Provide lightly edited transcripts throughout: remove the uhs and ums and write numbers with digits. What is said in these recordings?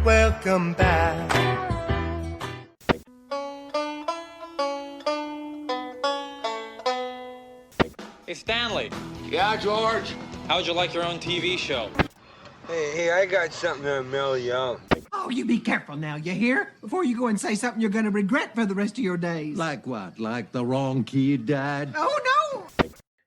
Welcome back. Hey, Stanley, Yeah, George? how'd you like your own TV show? Hey, I got something to mail you out. Oh, you be careful now, you hear? Before you go and say something you're going to regret for the rest of your days. Like what? Like the wrong kid died? Oh, no!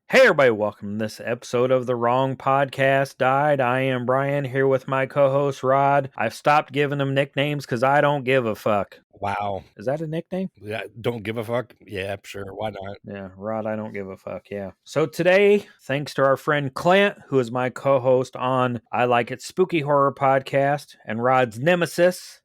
Hey everybody, welcome to this episode of The Wrong Podcast Died. I am Brian, here with my co-host Rod. I've stopped giving them nicknames because I don't give a fuck. Wow. Is that a nickname? Yeah, don't give a fuck? Yeah, sure. Why not? Yeah, Rod, I don't give a fuck, yeah. So today, thanks to our friend Clint, who is my co-host on I Like It Spooky Horror Podcast, and Rod's nemesis,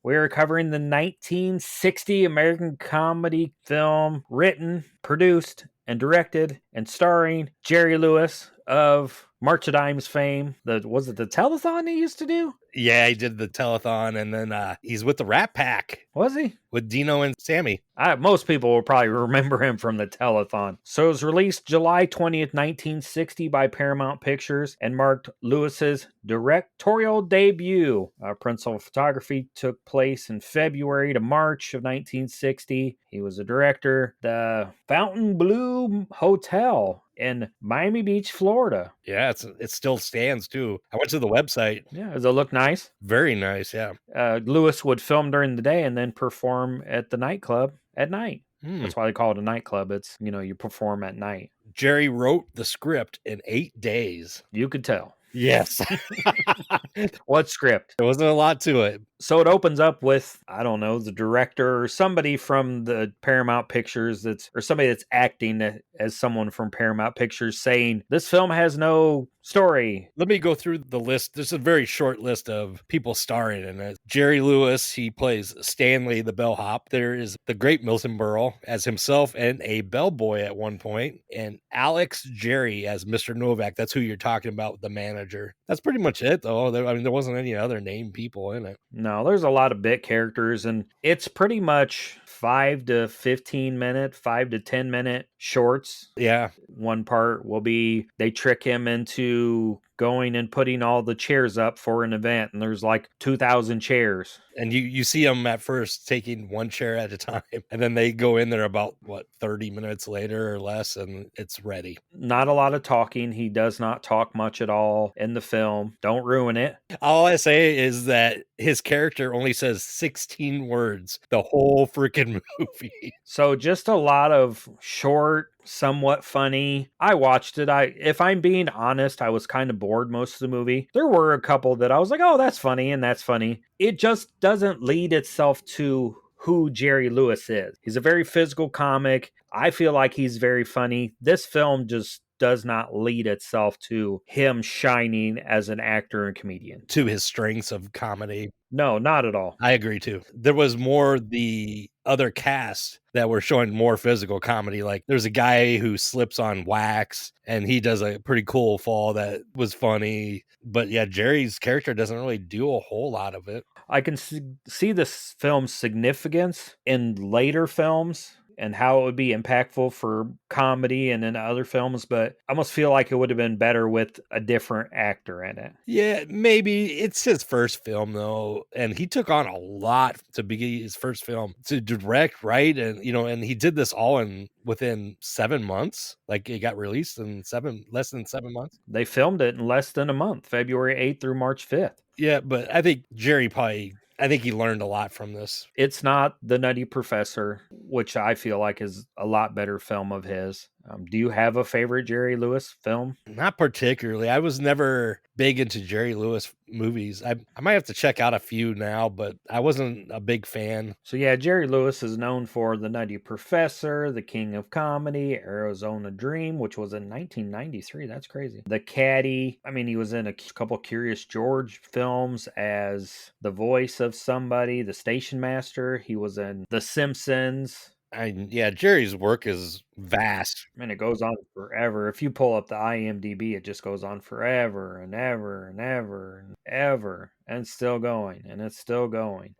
we're covering the 1960 American comedy film written, produced, and directed and starring Jerry Lewis of March of Dimes fame. Was it the telethon he used to do? Yeah, he did the telethon, and then he's with the Rat Pack Was he? with Dino and Sammy. Most people will probably remember him from the telethon. So it was released July 20th, 1960 by Paramount Pictures and marked Lewis's directorial debut. Principal photography took place in February to March of 1960. He was a director. The Fontainebleau Hotel in Miami Beach, Florida. Yeah, it still stands too. I went to the website. Yeah, does it look nice? Very nice, yeah. Lewis would film during the day and then perform at the nightclub at night. That's why they call it a nightclub. It's, you perform at night. Jerry wrote the script in 8 days. You could tell. Yes. What script? There wasn't a lot to it. So it opens up with, I don't know, the director or somebody from the Paramount Pictures or somebody that's acting as someone from Paramount Pictures saying, this film has no story. Let me go through the list. There's a very short list of people starring in it. Jerry Lewis, he plays Stanley the bellhop. There is the great Milton Berle as himself and a bellboy at one point. And Alex Jerry as Mr. Novak. That's who you're talking about, the manager. That's pretty much it, though. There wasn't any other named people in it. No, there's a lot of bit characters, and it's pretty much 5 to 15 minute, 5 to 10 minute shorts. Yeah. One part will be they trick him into going and putting all the chairs up for an event, and there's like 2,000 chairs. And you see them at first taking one chair at a time, and then they go in there about 30 minutes later or less, and it's ready. Not a lot of talking. He does not talk much at all in the film. Don't ruin it. All I say is that his character only says 16 words the whole freaking movie. So just a lot of short, somewhat funny. I watched it. If I'm being honest, I was kind of bored most of the movie. There were a couple that I was like, oh, that's funny, and that's funny. It just doesn't lead itself to who Jerry Lewis is. He's a very physical comic. I feel like he's very funny. This film just does not lead itself to him shining as an actor and comedian. To his strengths of comedy. No, not at all. I agree too. There was more the other cast that were showing more physical comedy. Like there's a guy who slips on wax and he does a pretty cool fall that was funny. But yeah, Jerry's character doesn't really do a whole lot of it. I can see this film's significance in later films and how it would be impactful for comedy and in other films, but I almost feel like it would have been better with a different actor in it. Yeah, maybe. It's his first film though, and he took on a lot to be his first film to direct, right? And and he did this all within 7 months. Like it got released in less than 7 months. They filmed it in less than a month, February 8th through March 5th. Yeah, but I think Jerry I think he learned a lot from this. It's not The Nutty Professor, which I feel like is a lot better film of his. Do you have a favorite Jerry Lewis film? Not particularly. I was never big into Jerry Lewis movies. I might have to check out a few now, but I wasn't a big fan. So yeah, Jerry Lewis is known for The Nutty Professor, The King of Comedy, Arizona Dream, which was in 1993. That's crazy. The Caddy. I mean, he was in a couple Curious George films as the voice of somebody, the station master. He was in The Simpsons. Jerry's work is vast. And it goes on forever. If you pull up the IMDb, it just goes on forever and ever and ever and ever. And it's still going. And it's still going.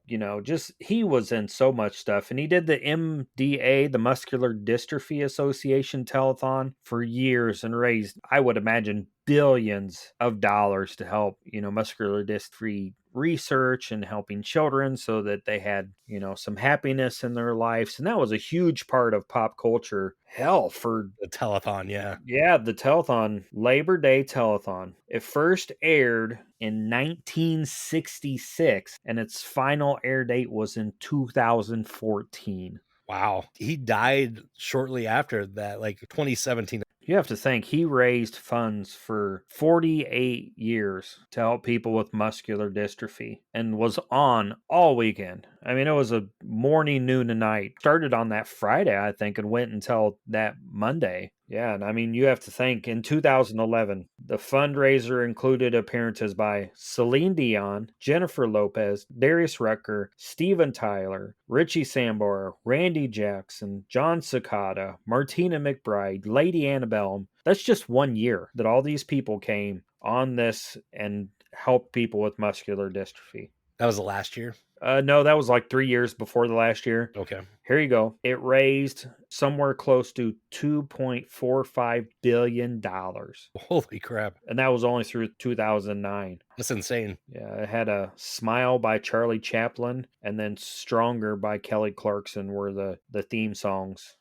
He was in so much stuff. And he did the MDA, the Muscular Dystrophy Association telethon, for years and raised, I would imagine, billions of dollars to help, muscular dystrophy research and helping children so that they had, some happiness in their lives. And that was a huge part of pop culture. Hell, for The telethon, yeah. yeah, the telethon, Labor Day telethon. It first aired in 1966 and its final air date was in 2014. Wow. He died shortly after that, like 2017. You have to think he raised funds for 48 years to help people with muscular dystrophy and was on all weekend. I mean, it was a morning, noon, and night. Started on that Friday, I think, and went until that Monday. Yeah, and I mean, you have to think in 2011, the fundraiser included appearances by Celine Dion, Jennifer Lopez, Darius Rucker, Steven Tyler, Richie Sambora, Randy Jackson, John Cicada, Martina McBride, Lady Annabelle. That's just 1 year that all these people came on this and helped people with muscular dystrophy. That was the last year? No, that was like 3 years before the last year. Okay. Here you go. It raised somewhere close to $2.45 billion. Holy crap. And that was only through 2009. That's insane. Yeah, it had a Smile by Charlie Chaplin and then Stronger by Kelly Clarkson were the theme songs.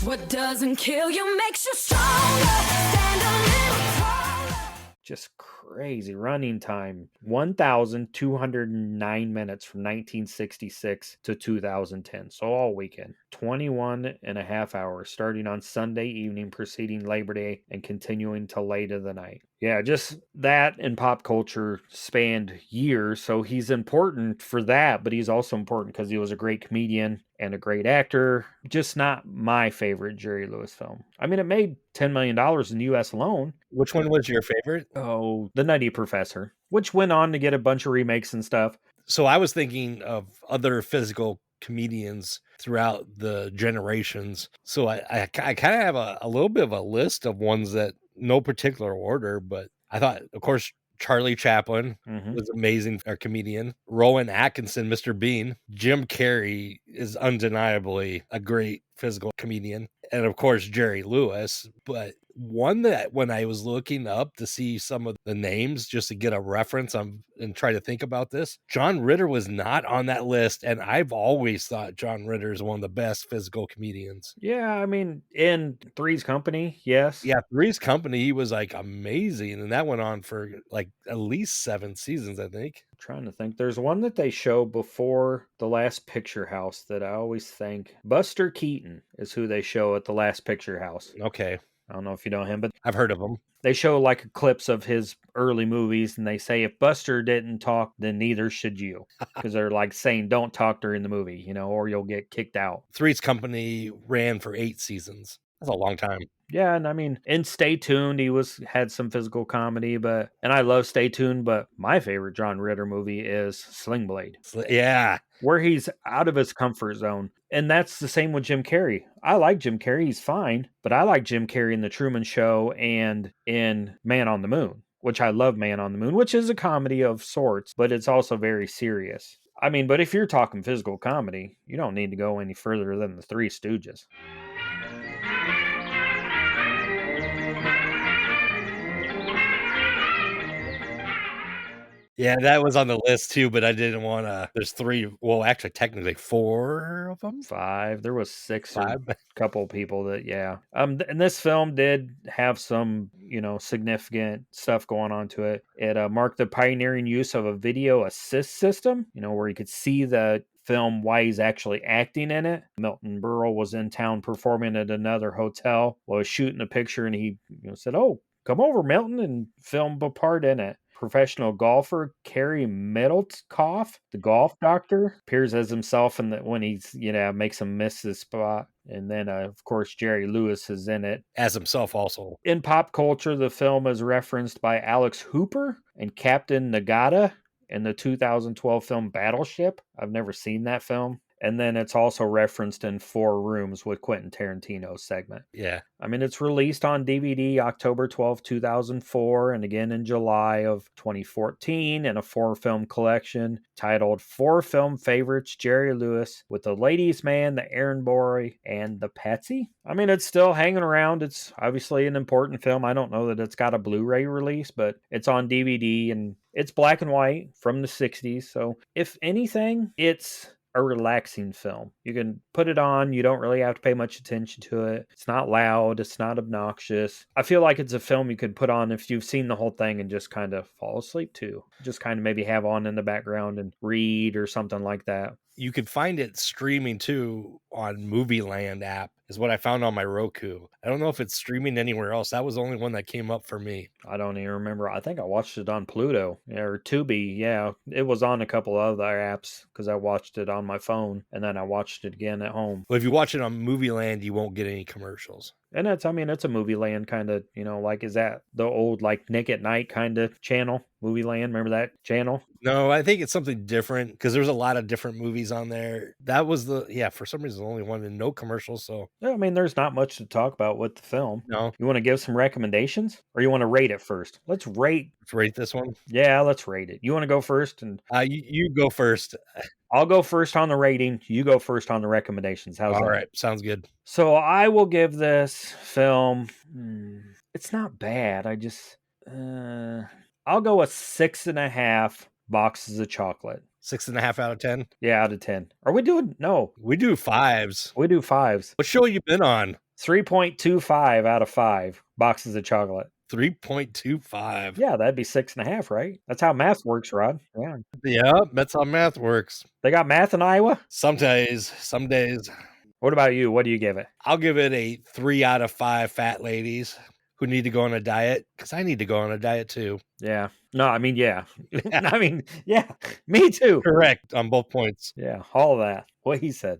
What doesn't kill you makes you stronger. Stand a little taller. Just crazy running time. 1,209 minutes from 1966 to 2010. So all weekend. 21 and a half hours starting on Sunday evening preceding Labor Day and continuing till late of the night. Yeah, just that and pop culture spanned years. So he's important for that, but he's also important because he was a great comedian and a great actor. Just not my favorite Jerry Lewis film. I mean, it made $10 million in the U.S. alone. Which one was your favorite? Oh, The Nutty Professor, which went on to get a bunch of remakes and stuff. So I was thinking of other physical comedians throughout the generations. So I kind of have a little bit of a list of ones that no particular order, but I thought, of course, Charlie Chaplin was amazing, a comedian. Rowan Atkinson, Mr. Bean. Jim Carrey is undeniably a great physical comedian. And of course, Jerry Lewis. But one that when I was looking up to see some of the names just to get a reference and try to think about this, John Ritter was not on that list. And I've always thought John Ritter is one of the best physical comedians. Yeah, I mean, in Three's Company, yes. Yeah, Three's Company, he was like amazing. And that went on for like at least 7 seasons, I think. I'm trying to think. There's one that they show before The Last Picture House that I always think. Buster Keaton is who they show at The Last Picture House. Okay. I don't know if you know him, but I've heard of him. They show like clips of his early movies and they say if Buster didn't talk, then neither should you. Because they're like saying don't talk during the movie, or you'll get kicked out. Three's Company ran for 8 seasons. That's a long time. Yeah, and I mean, in Stay Tuned, he had some physical comedy, and I love Stay Tuned, but my favorite John Ritter movie is Sling Blade. Yeah. Where he's out of his comfort zone. And that's the same with Jim Carrey. I like Jim Carrey, he's fine, but I like Jim Carrey in The Truman Show and in Man on the Moon, which I love Man on the Moon, which is a comedy of sorts, but it's also very serious. I mean, but if you're talking physical comedy, you don't need to go any further than the Three Stooges. Yeah, that was on the list too, but I didn't want to. There's 3, well, actually, technically 4 of them. 5. There was 6 5. or a couple people that, yeah. And this film did have some, significant stuff going on to it. It marked the pioneering use of a video assist system, where you could see the film while he's actually acting in it. Milton Berle was in town performing at another hotel while he was shooting a picture, and he said, "Oh, come over, Milton, and film a part in it." Professional golfer Kerry Middlecoff, the golf doctor, appears as himself when he's makes him miss his spot. And then, of course, Jerry Lewis is in it. As himself also. In pop culture, the film is referenced by Alex Hooper and Captain Nagata in the 2012 film Battleship. I've never seen that film. And then it's also referenced in Four Rooms with Quentin Tarantino's segment. Yeah. I mean, it's released on DVD October 12, 2004, and again in July of 2014 in a 4-film collection titled 4 Film Favorites Jerry Lewis with the Ladies' Man, the Errand Boy, and the Patsy. I mean, it's still hanging around. It's obviously an important film. I don't know that it's got a Blu-ray release, but it's on DVD and it's black and white from the 60s. So if anything, it's a relaxing film. You can put it on. You don't really have to pay much attention to it. It's not loud. It's not obnoxious. I feel like it's a film you could put on if you've seen the whole thing and just kind of fall asleep to. Just kind of maybe have on in the background and read or something like that. You could find it streaming too on Movie Land app is what I found on my Roku. I don't know if it's streaming anywhere else. That was the only one that came up for me. I don't even remember. I think I watched it on Pluto or Tubi. Yeah, it was on a couple of other apps because I watched it on my phone and then I watched it again at home. But if you watch it on Movie Land, you won't get any commercials. And it's a Movie Land kind of, like, is that the old, like, Nick at Night kind of channel? Movie Land, remember that channel? No, I think it's something different because there's a lot of different movies on there. That was for some reason, the only one and no commercials. So, Yeah, I mean, there's not much to talk about with the film. No. You want to give some recommendations or you want to rate it first? Let's rate this one. Yeah, let's rate it. You want to go first? And you go first. I'll go first on the rating. You go first on the recommendations. How's that? All right. Sounds good. So I will give this film, it's not bad. I just, I'll go a 6.5 boxes of chocolate. 6.5 out of 10? Yeah, out of 10. Are we doing, no. We do 5s. We do 5s. What show you been on? 3.25 out of 5 boxes of chocolate. 3.25. Yeah, that'd be 6.5, right? That's how math works, Rod. Yeah. Yeah, that's how math works. They got math in Iowa? Some days. What about you? What do you give it? I'll give it a 3 out of 5 fat ladies who need to go on a diet because I need to go on a diet too. Yeah. No, I mean, yeah. I mean, yeah, me too. Correct on both points. Yeah, all of that. What he said.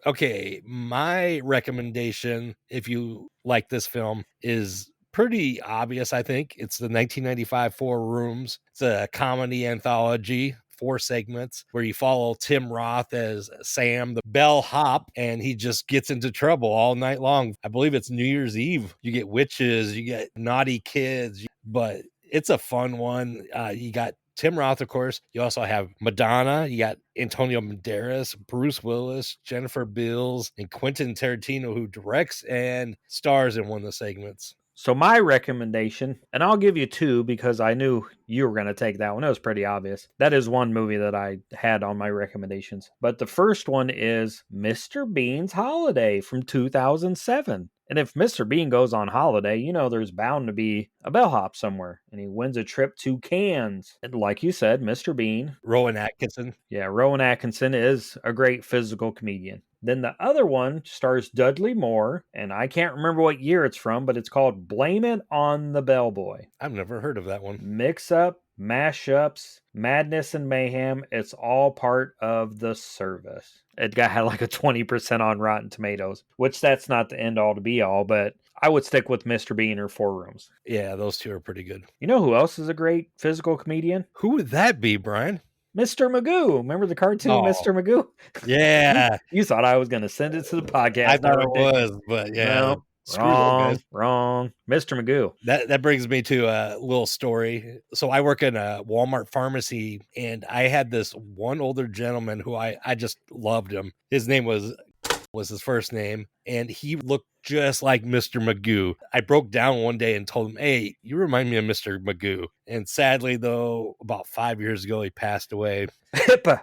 Okay, my recommendation, if you like this film, is pretty obvious, I think. It's the 1995 Four Rooms. It's a comedy anthology, 4 segments, where you follow Tim Roth as Sam, the bellhop, and he just gets into trouble all night long. I believe it's New Year's Eve. You get witches, you get naughty kids, but it's a fun one. You got Tim Roth, of course. You also have Madonna. You got Antonio Banderas, Bruce Willis, Jennifer Beals, and Quentin Tarantino, who directs and stars in one of the segments. So my recommendation, and I'll give you 2 because I knew you were going to take that one. It was pretty obvious. That is one movie that I had on my recommendations. But the first one is Mr. Bean's Holiday from 2007. And if Mr. Bean goes on holiday, there's bound to be a bellhop somewhere. And he wins a trip to Cannes. And like you said, Mr. Bean. Rowan Atkinson. Yeah, Rowan Atkinson is a great physical comedian. Then the other one stars Dudley Moore, and I can't remember what year it's from, but it's called Blame It on the Bellboy. I've never heard of that one. Mix-up, mash-ups, madness and mayhem, it's all part of the service. It got like a 20% on Rotten Tomatoes, which that's not the end-all to be-all, but I would stick with Mr. Bean or Four Rooms. Yeah, those 2 are pretty good. You know who else is a great physical comedian? Who would that be, Brian? Mr. Magoo. Remember the cartoon, Mr. Magoo? Yeah. You thought I was going to send it to the podcast. I thought it was, but yeah. No, wrong. Mr. Magoo. That brings me to a little story. So I work in a Walmart pharmacy, and I had this one older gentleman who I just loved him. His name was his first name, and he looked just like Mr. Magoo. I broke down one day and told him, "Hey, you remind me of Mr. Magoo." And sadly, though, about 5 years ago, he passed away. HIPAA.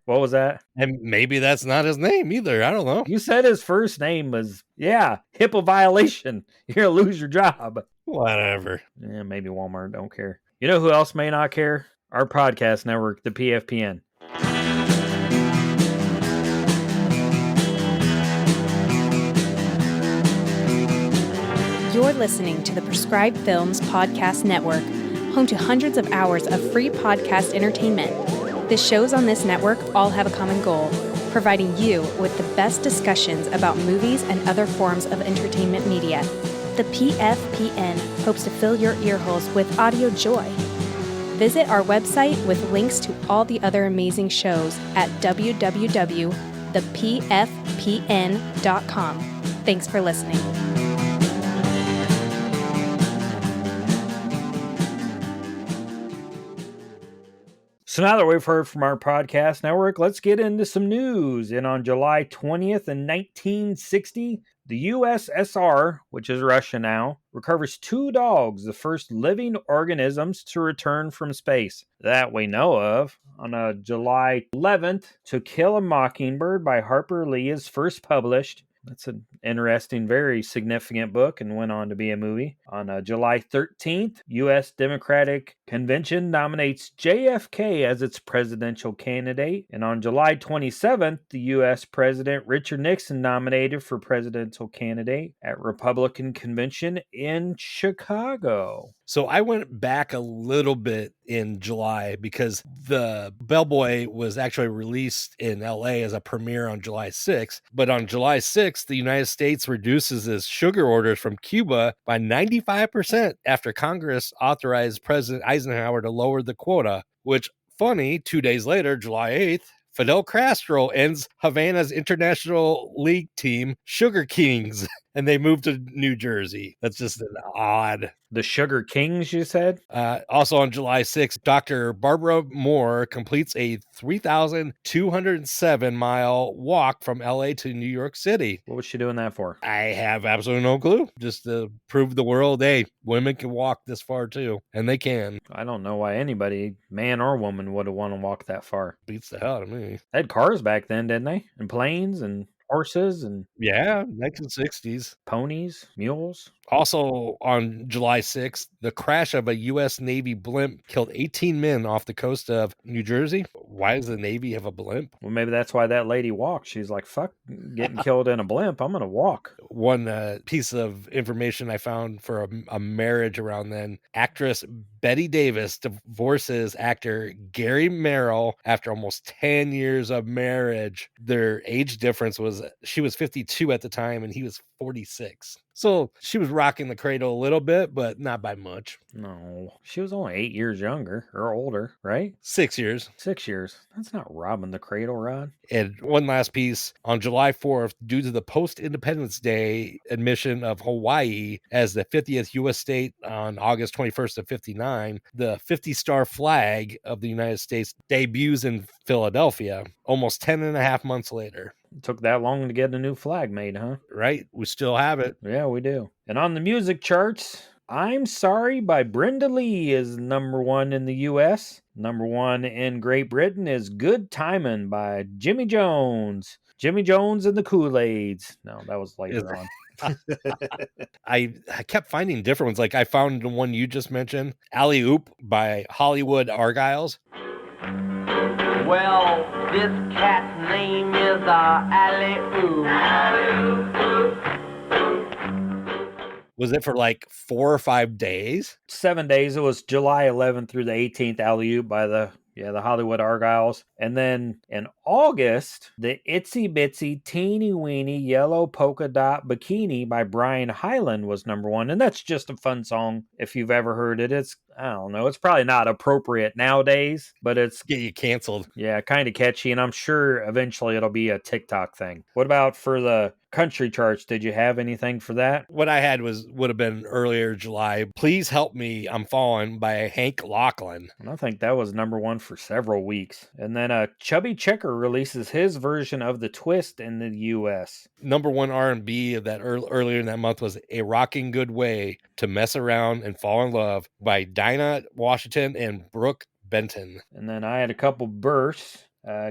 What was that? And maybe that's not his name either. I don't know. You said his first name was, HIPAA violation. You're going to lose your job. Whatever. Yeah, maybe Walmart don't care. You know who else may not care? Our podcast network, the PFPN. You're listening to the Prescribed Films Podcast Network, home to hundreds of hours of free podcast entertainment. The shows on this network all have a common goal: providing you with the best discussions about movies and other forms of entertainment media. The PFPN hopes to fill your earholes with audio joy. Visit our website with links to all the other amazing shows at www.thepfpn.com. Thanks for listening. So now that we've heard from our podcast network, let's get into some news. And on July 20th in 1960, the USSR, which is Russia now, recovers 2 dogs, the first living organisms to return from space that we know of. On July 11th, To Kill a Mockingbird by Harper Lee is first published. That's an interesting, very significant book and went on to be a movie. On July 13th, U.S. Democratic Convention nominates JFK as its presidential candidate. And on July 27th, the U.S. President Richard Nixon nominated for presidential candidate at Republican Convention in Chicago. So I went back a little bit in July because the Bellboy was actually released in LA as a premiere on July 6th. But on July 6th, the United States reduces its sugar orders from Cuba by 95% after Congress authorized President Eisenhower to lower the quota, which, funny, 2 days later, July 8th, Fidel Castro ends Havana's international league team, Sugar Kings, and they moved to New Jersey. That's just an odd. The Sugar Kings, you said? Also on July 6th, Dr. Barbara Moore completes a 3,207-mile walk from LA to New York City. What was she doing that for? I have absolutely no clue. Just to prove the world, hey, women can walk this far too. And they can. I don't know why anybody, man or woman, would have want to walk that far. Beats the hell out of me. They had cars back then, didn't they? And planes and horses and yeah, 1960s. Ponies, mules. Also on July 6th, the crash of a U.S. Navy blimp killed 18 men off the coast of New Jersey. Why does the Navy have a blimp? Well, maybe that's why that lady walked. She's like, fuck getting killed in a blimp. I'm going to walk. One piece of information I found for a marriage around then, actress Betty Davis divorces actor Gary Merrill after almost 10 years of marriage. Their age difference was, she was 52 at the time and he was 46. So she was rocking the cradle a little bit, but not by much. No, she was only 8 years younger or older, right? 6 years. 6 years. That's not robbing the cradle, Rod. And one last piece. On July 4th, due to the post-Independence Day admission of Hawaii as the 50th U.S. state on August 21st of 59, the 50-star flag of the United States debuts in Philadelphia almost 10 and a half months later. It took that long to get a new flag made, huh? Right. We still have it. Yeah, we do. And on the music charts, I'm Sorry by Brenda Lee is number 1 in the U.S. Number 1 in Great Britain is Good Timin' by Jimmy Jones. Jimmy Jones and the Kool-Aids. No, that was later on. I kept finding different ones. Like I found the one you just mentioned, Alley Oop by Hollywood Argyles. Well, this cat's name is Alley-Oop. Was it for like 4 or 5 days? 7 days. It was July 11th through the 18th, Alley-Oop by the Hollywood Argyles. And then in August, the Itsy Bitsy Teeny Weeny Yellow Polka Dot Bikini by Brian Hyland was number 1. And that's just a fun song if you've ever heard it. It's, I don't know, it's probably not appropriate nowadays, but it's get you canceled. Yeah, kind of catchy. And I'm sure eventually it'll be a TikTok thing. What about for the country charts? Did you have anything for that? What I had would have been earlier July. Please Help Me, I'm Falling by Hank Lachlan. And I think that was number 1 for several weeks. And then Chubby Checker releases his version of The Twist in the U.S. Number 1 R&B of that earlier in that month was A Rocking Good Way to Mess Around and Fall in Love by Dinah Washington and Brooke Benton. And then I had a couple births.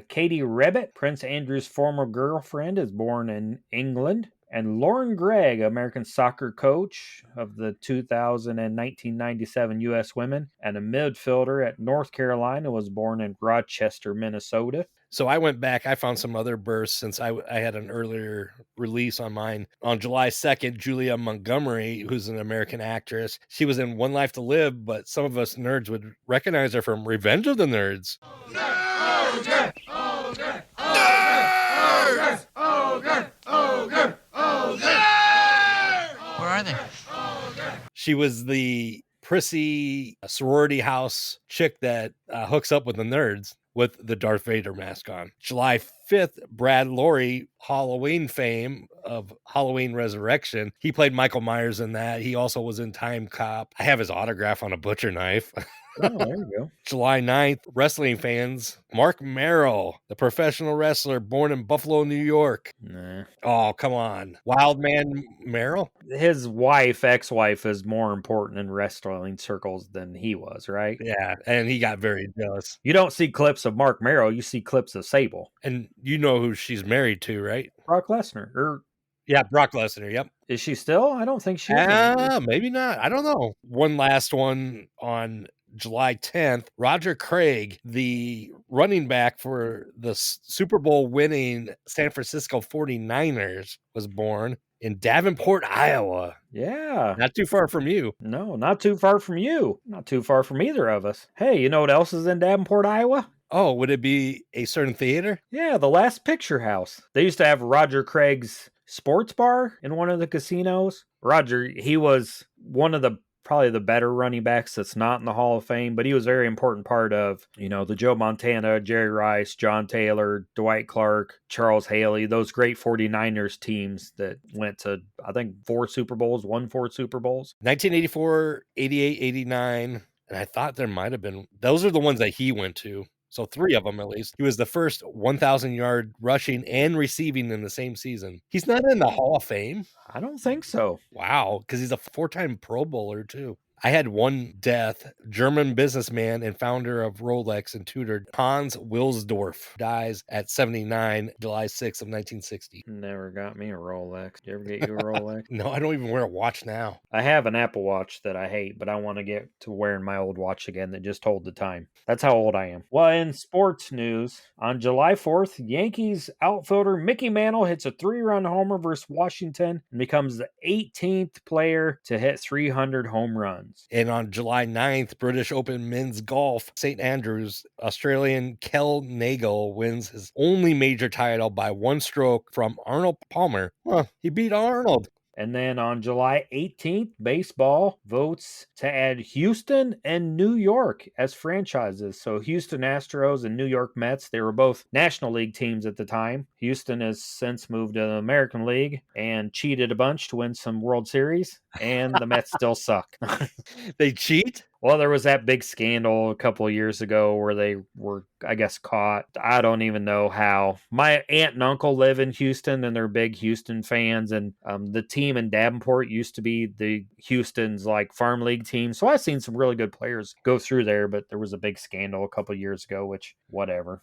Katie Rebbit, Prince Andrew's former girlfriend, is born in England. And Lauren Gregg, American soccer coach of the 2000 and 1997 U.S. women, and a midfielder at North Carolina, was born in Rochester, Minnesota. So I went back. I found some other births since I had an earlier release on mine. On July 2nd, Julia Montgomery, who's an American actress, she was in One Life to Live, but some of us nerds would recognize her from Revenge of the Nerds. She was the prissy sorority house chick that hooks up with the nerds with the Darth Vader mask on. July 5th, Brad Lorry, Halloween fame of Halloween Resurrection. He played Michael Myers in that. He also was in Time Cop. I have his autograph on a butcher knife. Oh, there you go. July 9th, wrestling fans, Mark Merrill, the professional wrestler born in Buffalo, New York. Nah. Oh, come on. Wild Man Merrill? His wife, ex-wife, is more important in wrestling circles than he was, right? Yeah, and he got very jealous. You don't see clips of Mark Merrill, you see clips of Sable. And you know who she's married to, right? Brock Lesnar. Or Yeah, Brock Lesnar, yep. is she still? I don't think she is anymore. Maybe not. I don't know. One last one on July 10th, Roger Craig, the running back for the Super Bowl winning San Francisco 49ers, was born in Davenport, Iowa. Yeah. Not too far from you. No, not too far from you. Not too far from either of us. Hey, you know what else is in Davenport, Iowa? Oh, would it be a certain theater? Yeah, the Last Picture House. They used to have Roger Craig's sports bar in one of the casinos. Roger, he was one of the probably the better running backs that's not in the Hall of Fame, but he was a very important part of, the Joe Montana, Jerry Rice, John Taylor, Dwight Clark, Charles Haley, those great 49ers teams that went to, I think, won 4 Super Bowls. 1984, 88, 89, and I thought there might have been, those are the ones that he went to. So 3 of them at least. He was the first 1,000-yard rushing and receiving in the same season. He's not in the Hall of Fame? I don't think so. Wow, because he's a 4-time Pro Bowler too. I had one death. German businessman and founder of Rolex and Tudor, Hans Wilsdorf, dies at 79, July 6th of 1960. Never got me a Rolex. Did you ever get you a Rolex? No, I don't even wear a watch now. I have an Apple Watch that I hate, but I want to get to wearing my old watch again that just told the time. That's how old I am. Well, in sports news, on July 4th, Yankees outfielder Mickey Mantle hits a 3-run homer versus Washington and becomes the 18th player to hit 300 home runs. And on July 9th, British Open men's golf, St. Andrews, Australian Kel Nagle wins his only major title by 1 stroke from Arnold Palmer. He beat Arnold. And then on July 18th, baseball votes to add Houston and New York as franchises. So Houston Astros and New York Mets, they were both National League teams at the time. Houston has since moved to the American League and cheated a bunch to win some World Series, and the Mets still suck. They cheat? Well, there was that big scandal a couple of years ago where they were, I guess, caught. I don't even know how. My aunt and uncle live in Houston, and they're big Houston fans. And the team in Davenport used to be the Houston's farm league team. So I've seen some really good players go through there, but there was a big scandal a couple of years ago, which whatever.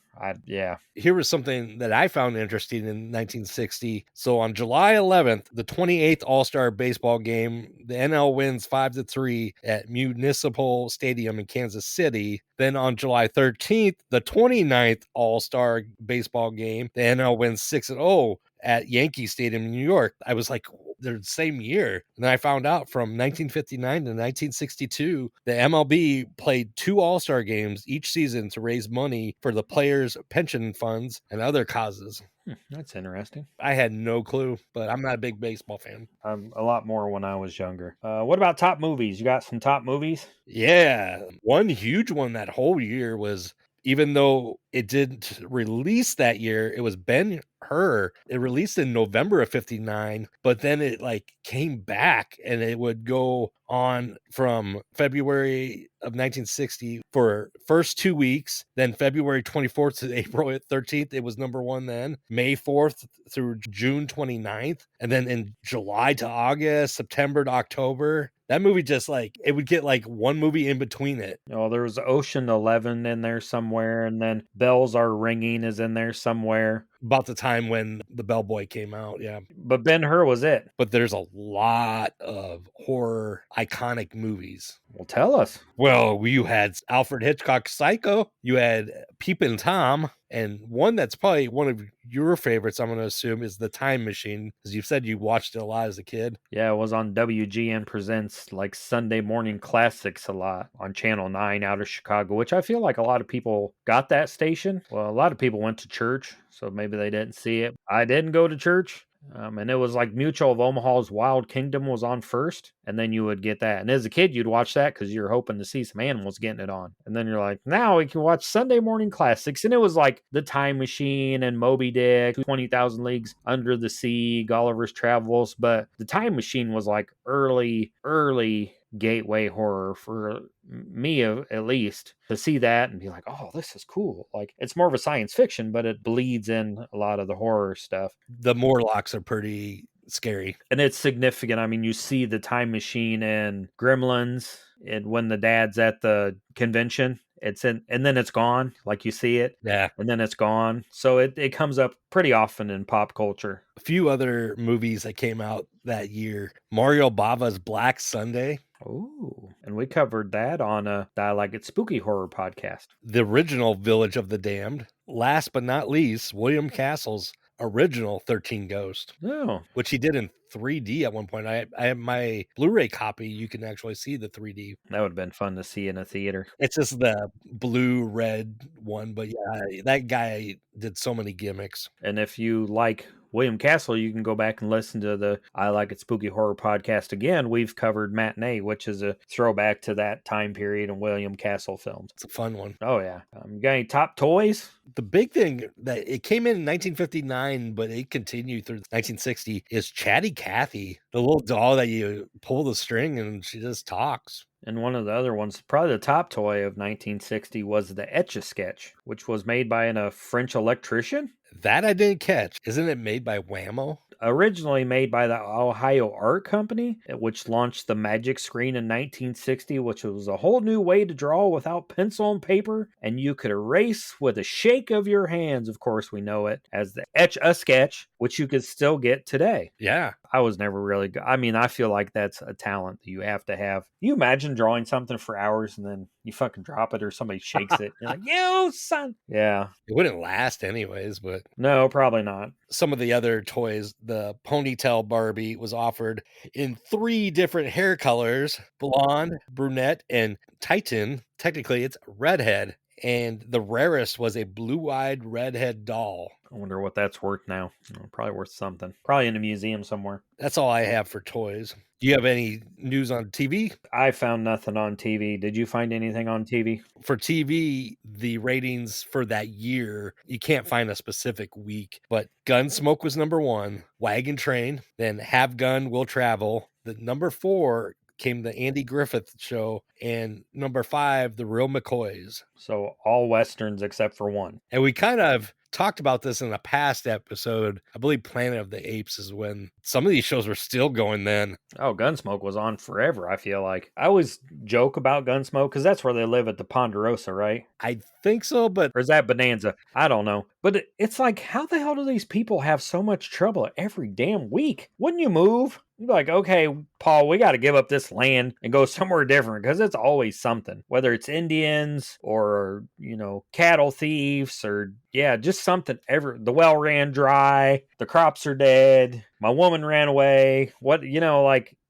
Here was something that I found interesting in 1960. So on July 11th, the 28th All-Star baseball game, the NL wins 5-3 at Municipal Stadium in Kansas City. Then on July 13th, the 29th All-Star baseball game, the NL wins 6-0 at Yankee Stadium in New York. I was like, they're the same year. And then I found out from 1959 to 1962, the MLB played 2 All-Star games each season to raise money for the players' pension funds and other causes. That's interesting. I had no clue, but I'm not a big baseball fan. A lot more when I was younger. What about top movies? You got some top movies? Yeah. One huge one that whole year was, even though it didn't release that year, it was Ben-Hur. It released in November of 59, but then it came back, and it would go on from February of 1960 for first 2 weeks, then February 24th to April 13th, it was number 1 then, May 4th through June 29th, and then in July to August, September to October. That movie just it would get one movie in between it. Oh, there was Ocean 11 in there somewhere, and then Bells Are Ringing is in there somewhere. About the time when the Bellboy came out, yeah. But Ben-Hur was it. But there's a lot of horror iconic movies. Well, tell us. Well, you had Alfred Hitchcock's Psycho, you had Peepin' Tom, and one that's probably one of your favorites, I'm going to assume, is The Time Machine, because you've said you watched it a lot as a kid. Yeah, it was on WGN Presents, Sunday morning classics a lot on Channel 9 out of Chicago, which I feel like a lot of people got that station. Well, a lot of people went to church, so maybe they didn't see it. I didn't go to church. And it was like Mutual of Omaha's Wild Kingdom was on first, and then you would get that. And as a kid, you'd watch that because you're hoping to see some animals getting it on. And then you're like, now we can watch Sunday morning classics. And it was like The Time Machine and Moby Dick, 20,000 Leagues Under the Sea, Gulliver's Travels. But The Time Machine was like early gateway horror for me, at least, to see that and be like, oh, this is cool. Like, it's more of a science fiction, but it bleeds in a lot of the horror stuff. The Morlocks are pretty scary. And it's significant. I mean, you see the Time Machine and Gremlins, and when the dad's at the convention, it's in, and then it's gone. Like, you see it, Yeah. and then it's gone. So it comes up pretty often in pop culture. A few other movies that came out that year. Mario Bava's Black Sunday. Oh, and we covered that on a I Like It Spooky Horror podcast. The original Village of the Damned. Last but not least, William Castle's original 13 Ghost. Oh, which he did in 3D at one point. I have my Blu-ray copy. You can actually see the 3D. that would have been fun to see in a theater. It's just the blue-red one, but yeah, that guy did so many gimmicks. And if you like William Castle, you can go back and listen to the I Like It Spooky Horror podcast again. We've covered Matinee, which is a throwback to that time period in William Castle films. It's a fun one. Oh, yeah. You got any top toys? The big thing that it came in 1959, but it continued through 1960 is Chatty Cathy, the little doll that you pull the string and she just talks. And one of the other ones, probably the top toy of 1960, was the Etch-a-Sketch, which was made by a French electrician. That I didn't catch. Isn't it made by Whammo? Originally made by the Ohio Art Company, which launched the Magic Screen in 1960, which was a whole new way to draw without pencil and paper, and you could erase with a shake of your hands. Of course, we know it as the Etch-a-Sketch, which you could still get today. Yeah. I was never really good. I mean, I feel like that's a talent that you have to have. You imagine drawing something for hours and then you fucking drop it or somebody shakes it. You're like, you son. Yeah. It wouldn't last anyways, but no, probably not. Some of the other toys, the Ponytail Barbie was offered in 3 different hair colors: blonde, brunette, and Titan. Technically, it's redhead. And the rarest was a blue-eyed redhead doll. I wonder what that's worth now. Probably worth something. Probably in a museum somewhere. That's all I have for toys. Do you have any news on TV? I found nothing on TV. Did you find anything on TV? For TV, the ratings for that year, you can't find a specific week, but Gunsmoke was number 1, Wagon Train, then Have Gun, Will Travel. The number 4 came the Andy Griffith Show, and number 5, The Real McCoys. So all Westerns except for one. And we kind of talked about this in a past episode. I believe Planet of the Apes is when some of these shows were still going then. Oh, Gunsmoke was on forever, I feel like. I always joke about Gunsmoke because that's where they live at the Ponderosa, right? I think so, but... Or is that Bonanza? I don't know. But it's like, how the hell do these people have so much trouble every damn week? Wouldn't you move? You'd be like, okay, Paul, we got to give up this land and go somewhere different because it's always something. Whether it's Indians or, cattle thieves or, just something. The well ran dry. The crops are dead. My woman ran away.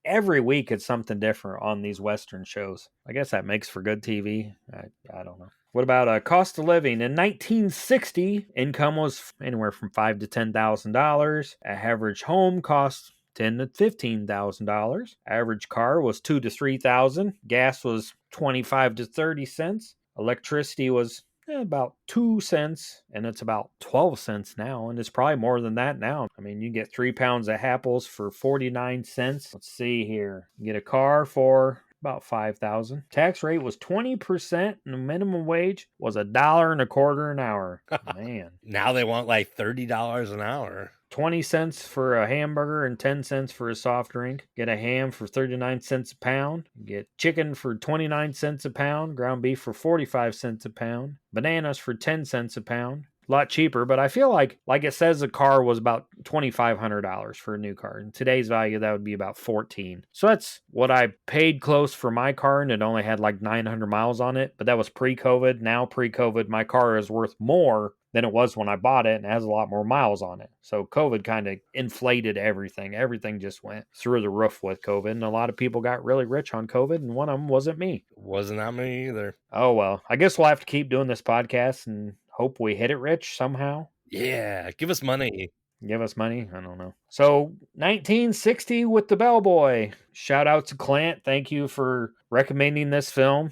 Every week it's something different on these Western shows. I guess that makes for good TV. I don't know. What about cost of living? In 1960, income was anywhere from $5,000 to $10,000. An average home cost $10,000 to $15,000. Average car was $2,000 to $3,000. Gas was 25 to 30 cents. Electricity was about 2 cents, and it's about 12 cents now, and it's probably more than that now. I mean, you get 3 pounds of apples for 49 cents. Let's see here. You get a car for about $5,000. Tax rate was 20%, and the minimum wage was $1.25 an hour. Man. Now they want like $30 an hour. 20 cents for a hamburger and 10 cents for a soft drink. Get a ham for 39 cents a pound. Get chicken for 29 cents a pound. Ground beef for 45 cents a pound. Bananas for 10 cents a pound. A lot cheaper, but I feel like it says the car was about $2,500 for a new car. In today's value, that would be about $14,000. So that's what I paid close for my car, and it only had like 900 miles on it, but that was pre-COVID. Now pre-COVID, my car is worth more than it was when I bought it, and it has a lot more miles on it. So COVID kind of inflated everything. Everything just went through the roof with COVID, and a lot of people got really rich on COVID, and one of them wasn't me. Wasn't not me either. Oh, well, I guess we'll have to keep doing this podcast and hope we hit it rich somehow. Yeah, give us money. Give us money? I don't know. So 1960 with the Bellboy. Shout out to Clint. Thank you for recommending this film.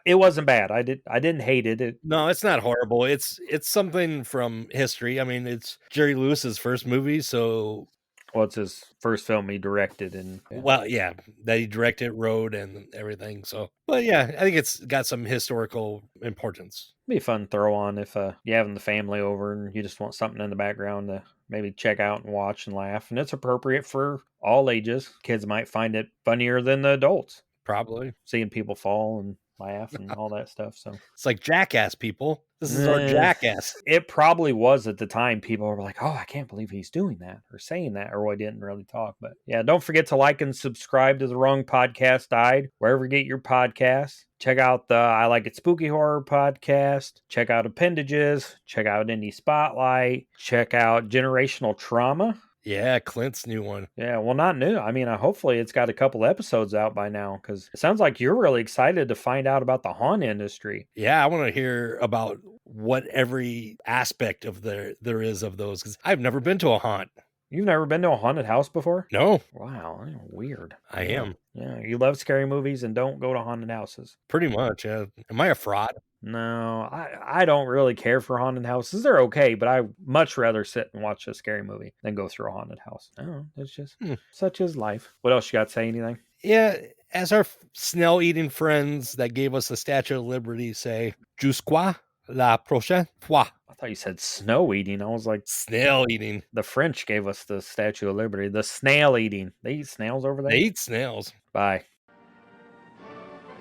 It wasn't bad. I didn't hate it. No, it's not horrible. It's something from history. I mean, it's Jerry Lewis's first movie, so Well, it's his first film he directed, and well, yeah, that he directed, wrote, and everything. So, but yeah, I think it's got some historical importance. be a fun throw on if you having the family over and you just want something in the background to maybe check out and watch and laugh. And it's appropriate for all ages. Kids might find it funnier than the adults. Probably Seeing people fall and laugh and all that stuff. So it's like Jackass, people. This is our Jackass. It probably was at the time. People were like, oh, I can't believe he's doing that or saying that, or I didn't really talk. But yeah, don't forget to like and subscribe to The Wrong Podcast Died, wherever you get your podcasts. Check out the I Like It Spooky Horror podcast. Check out Appendages. Check out Indie Spotlight. Check out Generational Trauma. Yeah, Clint's new one. Yeah, well, not new. I mean, hopefully it's got a couple episodes out by now, because it sounds like you're really excited to find out about the haunt industry. Yeah, I want to hear about what every aspect of there is of those, because I've never been to a haunt. You've never been to a haunted house before? No. Wow, weird. I am. Yeah, you love scary movies and don't go to haunted houses. Pretty much, yeah. Am I a fraud? No, I don't really care for haunted houses. They're okay, but I much rather sit and watch a scary movie than go through a haunted house. I don't know. It's just such is life. What else you got to say? Anything? Yeah, as our snail-eating friends that gave us the Statue of Liberty say, jusqu'à la prochaine fois. I thought you said snow eating. I was like, snail eating. The French gave us the Statue of Liberty. The snail eating. They eat snails over there? They eat snails. Bye.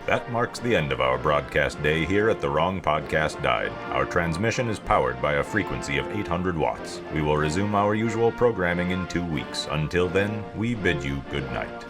That marks the end of our broadcast day here at The Wrong Podcast Died. Our transmission is powered by a frequency of 800 watts. We will resume our usual programming in 2 weeks. Until then, we bid you good night.